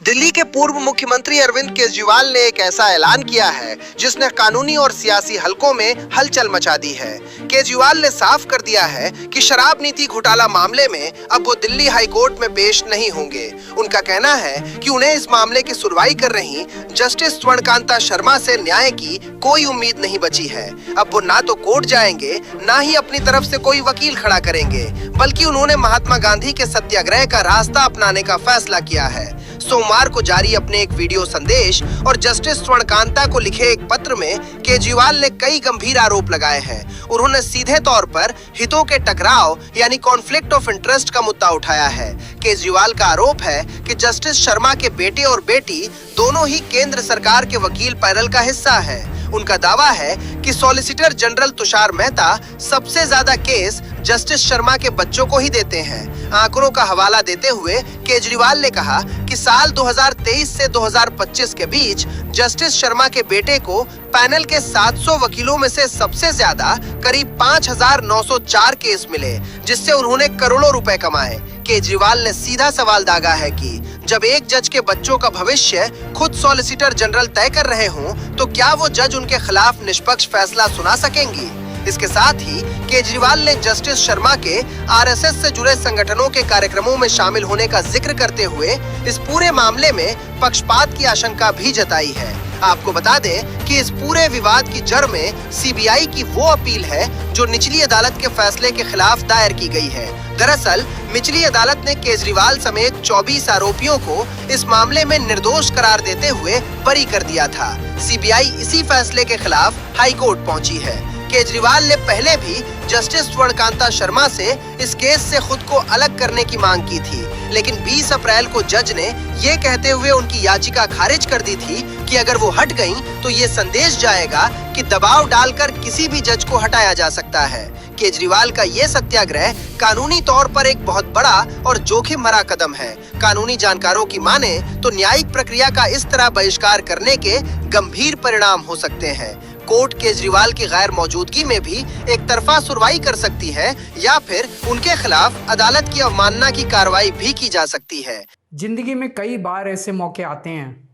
दिल्ली के पूर्व मुख्यमंत्री अरविंद केजरीवाल ने एक ऐसा ऐलान किया है जिसने कानूनी और सियासी हलकों में हलचल मचा दी है। केजरीवाल ने साफ कर दिया है कि शराब नीति घोटाला मामले में अब वो दिल्ली हाई कोर्ट में पेश नहीं होंगे। उनका कहना है कि उन्हें इस मामले की सुनवाई कर रही जस्टिस स्वर्णकांता शर्मा से न्याय की कोई उम्मीद नहीं बची है। अब वो ना तो कोर्ट जाएंगे, ना ही अपनी तरफ से कोई वकील खड़ा करेंगे, बल्कि उन्होंने महात्मा गांधी के सत्याग्रह का रास्ता अपनाने का फैसला किया है। सोमवार को जारी अपने एक वीडियो संदेश और जस्टिस स्वर्णकांता को लिखे एक पत्र में केजरीवाल ने कई गंभीर आरोप लगाए हैं। उन्होंने सीधे तौर पर हितों के टकराव यानी कॉन्फ्लिक्ट ऑफ इंटरेस्ट का मुद्दा उठाया है। केजरीवाल का आरोप है कि जस्टिस शर्मा के बेटे और बेटी दोनों ही केंद्र सरकार के वकील पैनल का हिस्सा है। उनका दावा है कि सॉलिसिटर जनरल तुषार मेहता सबसे ज्यादा केस जस्टिस शर्मा के बच्चों को ही देते हैं। आंकड़ों का हवाला देते हुए केजरीवाल ने कहा कि साल 2023 से 2025 के बीच जस्टिस शर्मा के बेटे को पैनल के 700 वकीलों में से सबसे ज्यादा करीब 5,904 केस मिले, जिससे उन्होंने करोड़ों रुपए कमाए। केजरीवाल ने सीधा सवाल दागा है कि जब एक जज के बच्चों का भविष्य खुद सॉलिसिटर जनरल तय कर रहे हों, तो क्या वो जज उनके खिलाफ निष्पक्ष फैसला सुना सकेंगी? इसके साथ ही केजरीवाल ने जस्टिस शर्मा के आरएसएस से जुड़े संगठनों के कार्यक्रमों में शामिल होने का जिक्र करते हुए इस पूरे मामले में पक्षपात की आशंका भी जताई है। आपको बता दें कि इस पूरे विवाद की जड़ में सीबीआई की वो अपील है जो निचली अदालत के फैसले के खिलाफ दायर की गई है। दरअसल निचली अदालत ने केजरीवाल समेत 24 आरोपियों को इस मामले में निर्दोष करार देते हुए बरी कर दिया था। सीबीआई इसी फैसले के खिलाफ हाई कोर्ट पहुंची है। केजरीवाल ने पहले भी जस्टिस स्वर्णकांता शर्मा से इस केस से खुद को अलग करने की मांग की थी, लेकिन 20 अप्रैल को जज ने ये कहते हुए उनकी याचिका खारिज कर दी थी कि अगर वो हट गईं, तो ये संदेश जाएगा कि दबाव डालकर किसी भी जज को हटाया जा सकता है। केजरीवाल का ये सत्याग्रह कानूनी तौर पर एक बहुत बड़ा और जोखिम भरा कदम है। कानूनी जानकारों की माने तो न्यायिक प्रक्रिया का इस तरह बहिष्कार करने के गंभीर परिणाम हो सकते हैं। कोर्ट केजरीवाल की गैर मौजूदगी में भी एक तरफा सुनवाई कर सकती है या फिर उनके खिलाफ अदालत की अवमानना की कार्रवाई भी की जा सकती है। जिंदगी में कई बार ऐसे मौके आते हैं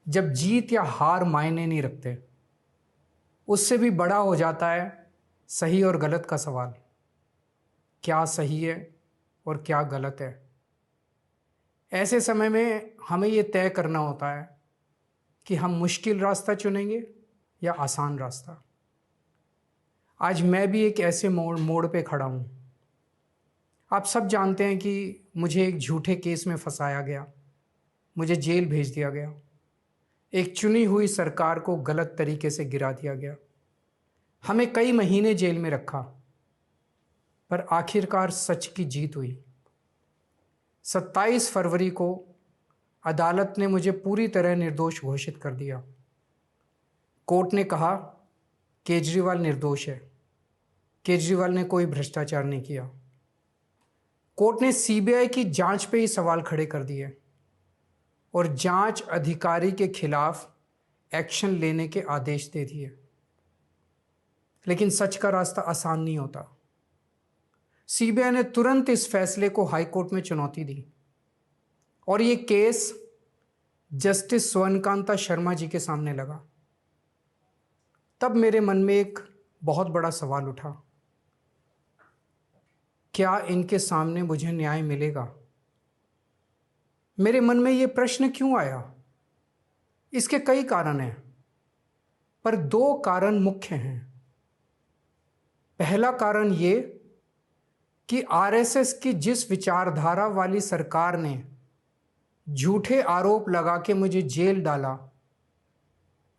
जब जीत या हार मायने नहीं रखते। उससे भी बड़ा हो जाता है सही और गलत का सवाल। क्या सही है और क्या गलत है? ऐसे समय में हमें ये तय करना होता है कि हम मुश्किल रास्ता चुनेंगे या आसान रास्ता। आज मैं भी एक ऐसे मोड़ पे खड़ा हूँ। आप सब जानते हैं कि मुझे एक झूठे केस में फंसाया गया, मुझे जेल भेज दिया गया, एक चुनी हुई सरकार को गलत तरीके से गिरा दिया गया, हमें कई महीने जेल में रखा, पर आखिरकार सच की जीत हुई। 27 फरवरी को अदालत ने मुझे पूरी तरह निर्दोष घोषित कर दिया। कोर्ट ने कहा केजरीवाल निर्दोष है, केजरीवाल ने कोई भ्रष्टाचार नहीं किया। कोर्ट ने सीबीआई की जांच पे ही सवाल खड़े कर दिए और जांच अधिकारी के खिलाफ एक्शन लेने के आदेश दे दिए। लेकिन सच का रास्ता आसान नहीं होता। सीबीआई ने तुरंत इस फैसले को हाई कोर्ट में चुनौती दी और ये केस जस्टिस स्वर्णकांता शर्मा जी के सामने लगा। तब मेरे मन में एक बहुत बड़ा सवाल उठा, क्या इनके सामने मुझे न्याय मिलेगा? मेरे मन में ये प्रश्न क्यों आया? इसके कई कारण हैं, पर 2 कारण मुख्य हैं। पहला कारण ये कि आरएसएस की जिस विचारधारा वाली सरकार ने झूठे आरोप लगा के मुझे जेल डाला,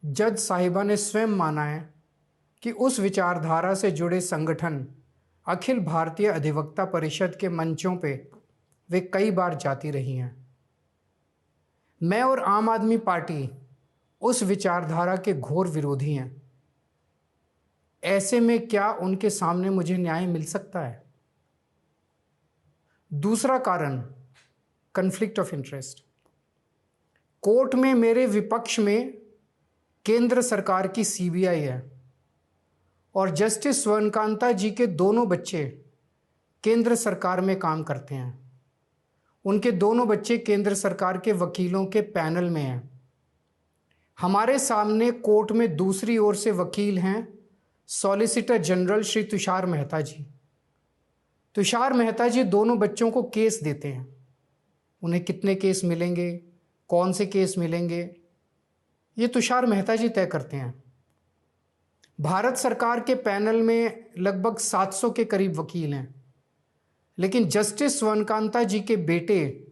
जज साहिबा ने स्वयं माना है कि उस विचारधारा से जुड़े संगठन अखिल भारतीय अधिवक्ता परिषद के मंचों पे वे कई बार जाती रही हैं। मैं और आम आदमी पार्टी उस विचारधारा के घोर विरोधी हैं। ऐसे में क्या उनके सामने मुझे न्याय मिल सकता है? दूसरा कारण कॉन्फ्लिक्ट ऑफ इंटरेस्ट। कोर्ट में मेरे विपक्ष में केंद्र सरकार की सीबीआई है और जस्टिस स्वर्णकांता जी के दोनों बच्चे केंद्र सरकार में काम करते हैं। उनके दोनों बच्चे केंद्र सरकार के वकीलों के पैनल में हैं। हमारे सामने कोर्ट में दूसरी ओर से वकील हैं सॉलिसिटर जनरल श्री तुषार मेहता जी। तुषार मेहता जी दोनों बच्चों को केस देते हैं। उन्हें कितने केस मिलेंगे, कौन से केस मिलेंगे, ये तुषार मेहता जी तय करते हैं। भारत सरकार के पैनल में लगभग 700 के करीब वकील हैं, लेकिन जस्टिस स्वर्णकांता जी के बेटे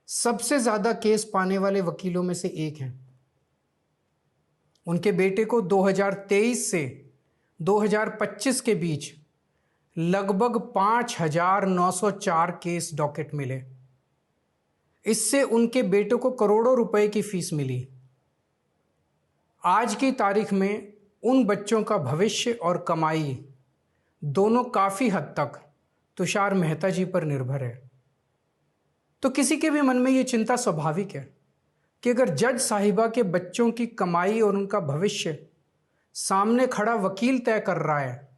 सबसे ज़्यादा केस पाने वाले वकीलों में से एक हैं। उनके बेटे को 2023 से 2025 के बीच लगभग 5,904 केस डॉकेट मिले। इससे उनके बेटे को करोड़ों रुपए की फीस मिली। आज की तारीख में उन बच्चों का भविष्य और कमाई दोनों काफ़ी हद तक तुषार मेहता जी पर निर्भर है। तो किसी के भी मन में ये चिंता स्वाभाविक है कि अगर जज साहिबा के बच्चों की कमाई और उनका भविष्य सामने खड़ा वकील तय कर रहा है,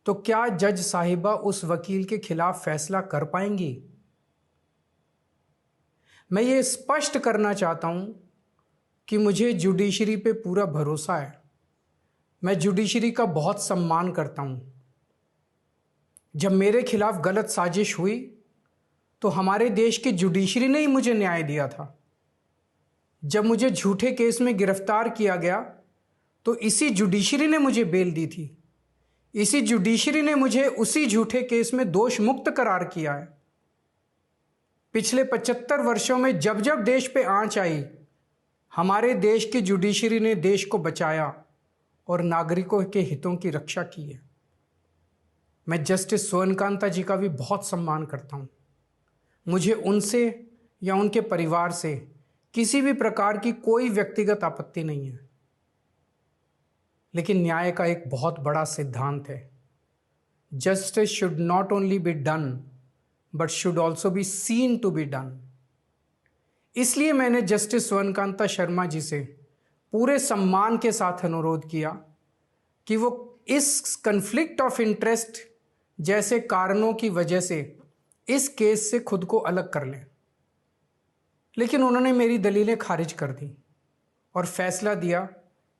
तो क्या जज साहिबा उस वकील के खिलाफ फैसला कर पाएंगी? मैं ये स्पष्ट करना चाहता हूं कि मुझे जुडिशरी पे पूरा भरोसा है। मैं जुडिशरी का बहुत सम्मान करता हूं। जब मेरे खिलाफ गलत साजिश हुई तो हमारे देश की जुडिशरी ने ही मुझे न्याय दिया था। जब मुझे झूठे केस में गिरफ्तार किया गया तो इसी जुडिशरी ने मुझे बेल दी थी। इसी जुडिशरी ने मुझे उसी झूठे केस में दोष मुक्त करार किया है। पिछले 75 वर्षों में जब जब देश पे आंच आई, हमारे देश की जुडिशरी ने देश को बचाया और नागरिकों के हितों की रक्षा की है। मैं जस्टिस स्वर्णकांता जी का भी बहुत सम्मान करता हूँ। मुझे उनसे या उनके परिवार से किसी भी प्रकार की कोई व्यक्तिगत आपत्ति नहीं है। लेकिन न्याय का एक बहुत बड़ा सिद्धांत है, justice should not only be done but should also be seen to be done. इसलिए मैंने जस्टिस स्वर्णकांता शर्मा जी से पूरे सम्मान के साथ अनुरोध किया कि वो इस कन्फ्लिक्ट ऑफ इंटरेस्ट जैसे कारणों की वजह से इस केस से खुद को अलग कर लें। लेकिन उन्होंने मेरी दलीलें खारिज कर दी और फैसला दिया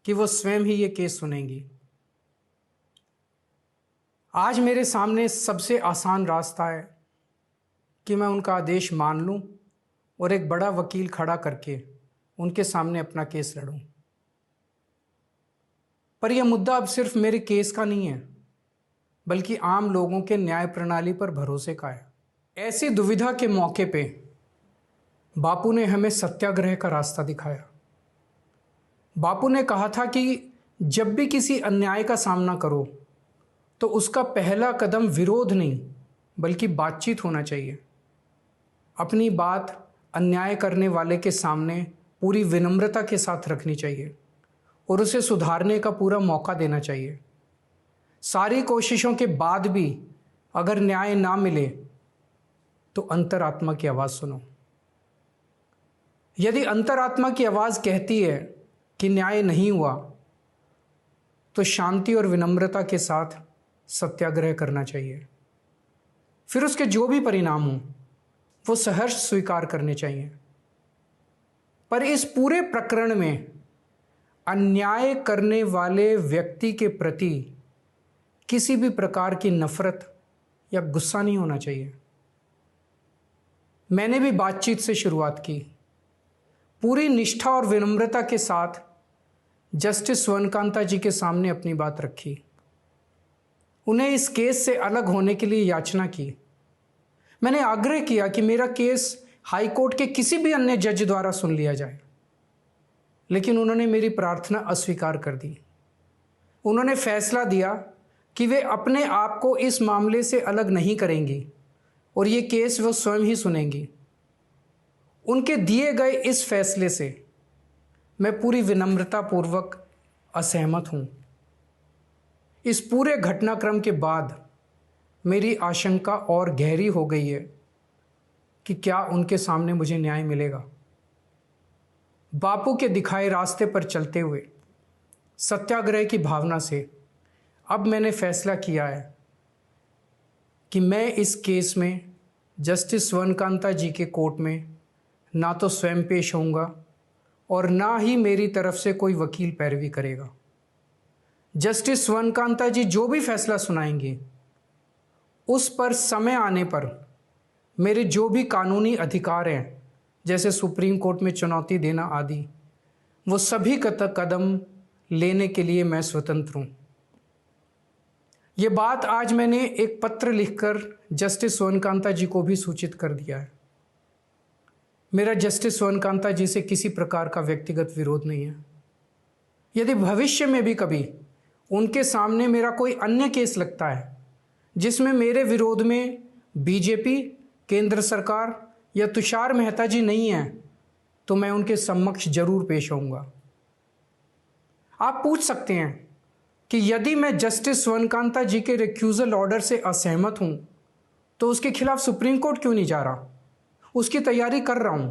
कि वो स्वयं ही ये केस सुनेंगी। आज मेरे सामने सबसे आसान रास्ता है कि मैं उनका आदेश मान लूं और एक बड़ा वकील खड़ा करके उनके सामने अपना केस लड़ूं। पर यह मुद्दा अब सिर्फ मेरे केस का नहीं है, बल्कि आम लोगों के न्याय प्रणाली पर भरोसे का है। ऐसी दुविधा के मौके पे बापू ने हमें सत्याग्रह का रास्ता दिखाया। बापू ने कहा था कि जब भी किसी अन्याय का सामना करो तो उसका पहला कदम विरोध नहीं बल्कि बातचीत होना चाहिए। अपनी बात अन्याय करने वाले के सामने पूरी विनम्रता के साथ रखनी चाहिए और उसे सुधारने का पूरा मौका देना चाहिए। सारी कोशिशों के बाद भी अगर न्याय ना मिले तो अंतरात्मा की आवाज़ सुनो। यदि अंतरात्मा की आवाज़ कहती है कि न्याय नहीं हुआ, तो शांति और विनम्रता के साथ सत्याग्रह करना चाहिए। फिर उसके जो भी परिणाम हों वो सहर्ष स्वीकार करने चाहिए। पर इस पूरे प्रकरण में अन्याय करने वाले व्यक्ति के प्रति किसी भी प्रकार की नफरत या गुस्सा नहीं होना चाहिए। मैंने भी बातचीत से शुरुआत की, पूरी निष्ठा और विनम्रता के साथ जस्टिस स्वर्णकांता जी के सामने अपनी बात रखी। उन्हें इस केस से अलग होने के लिए याचना की। मैंने आग्रह किया कि मेरा केस हाई कोर्ट के किसी भी अन्य जज द्वारा सुन लिया जाए, लेकिन उन्होंने मेरी प्रार्थना अस्वीकार कर दी। उन्होंने फैसला दिया कि वे अपने आप को इस मामले से अलग नहीं करेंगी और ये केस वो स्वयं ही सुनेंगी। उनके दिए गए इस फैसले से मैं पूरी विनम्रता पूर्वक असहमत हूँ। इस पूरे घटनाक्रम के बाद मेरी आशंका और गहरी हो गई है कि क्या उनके सामने मुझे न्याय मिलेगा। बापू के दिखाए रास्ते पर चलते हुए सत्याग्रह की भावना से अब मैंने फैसला किया है कि मैं इस केस में जस्टिस स्वर्णकांता जी के कोर्ट में ना तो स्वयं पेश होऊंगा और ना ही मेरी तरफ से कोई वकील पैरवी करेगा। जस्टिस स्वर्णकांता जी जो भी फैसला सुनाएंगे उस पर समय आने पर मेरे जो भी कानूनी अधिकार हैं, जैसे सुप्रीम कोर्ट में चुनौती देना आदि, वो सभी कदम लेने के लिए मैं स्वतंत्र हूँ। ये बात आज मैंने एक पत्र लिखकर जस्टिस स्वर्णकांता जी को भी सूचित कर दिया है। मेरा जस्टिस स्वर्णकांता जी से किसी प्रकार का व्यक्तिगत विरोध नहीं है। यदि भविष्य में भी कभी उनके सामने मेरा कोई अन्य केस लगता है जिसमें मेरे विरोध में बीजेपी, केंद्र सरकार या तुषार मेहता जी नहीं हैं, तो मैं उनके समक्ष जरूर पेश होऊंगा। आप पूछ सकते हैं कि यदि मैं जस्टिस स्वर्णकांता जी के रिक्यूजल ऑर्डर से असहमत हूं तो उसके खिलाफ सुप्रीम कोर्ट क्यों नहीं जा रहा? उसकी तैयारी कर रहा हूं।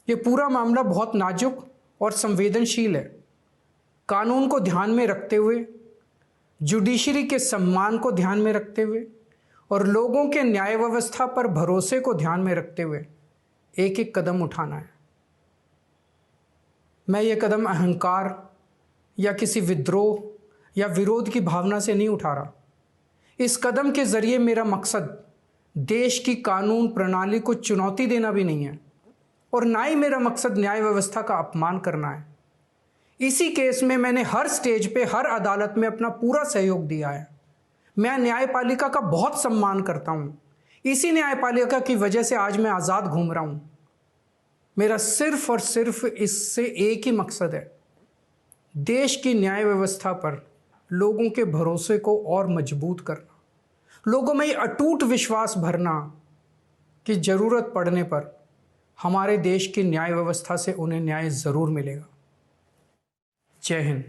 ये पूरा मामला बहुत नाजुक और संवेदनशील है। कानून को ध्यान में रखते हुए, जुडिशरी के सम्मान को ध्यान में रखते हुए और लोगों के न्याय व्यवस्था पर भरोसे को ध्यान में रखते हुए एक एक कदम उठाना है। मैं ये कदम अहंकार या किसी विद्रोह या विरोध की भावना से नहीं उठा रहा। इस कदम के जरिए मेरा मकसद देश की कानून प्रणाली को चुनौती देना भी नहीं है और ना ही मेरा मकसद न्याय व्यवस्था का अपमान करना है। इसी केस में मैंने हर स्टेज पे, हर अदालत में अपना पूरा सहयोग दिया है। मैं न्यायपालिका का बहुत सम्मान करता हूँ। इसी न्यायपालिका की वजह से आज मैं आज़ाद घूम रहा हूँ। मेरा सिर्फ और सिर्फ इससे एक ही मकसद है, देश की न्याय व्यवस्था पर लोगों के भरोसे को और मजबूत करना, लोगों में ये अटूट विश्वास भरना कि ज़रूरत पड़ने पर हमारे देश की न्याय व्यवस्था से उन्हें न्याय ज़रूर मिलेगा। जय हिंद।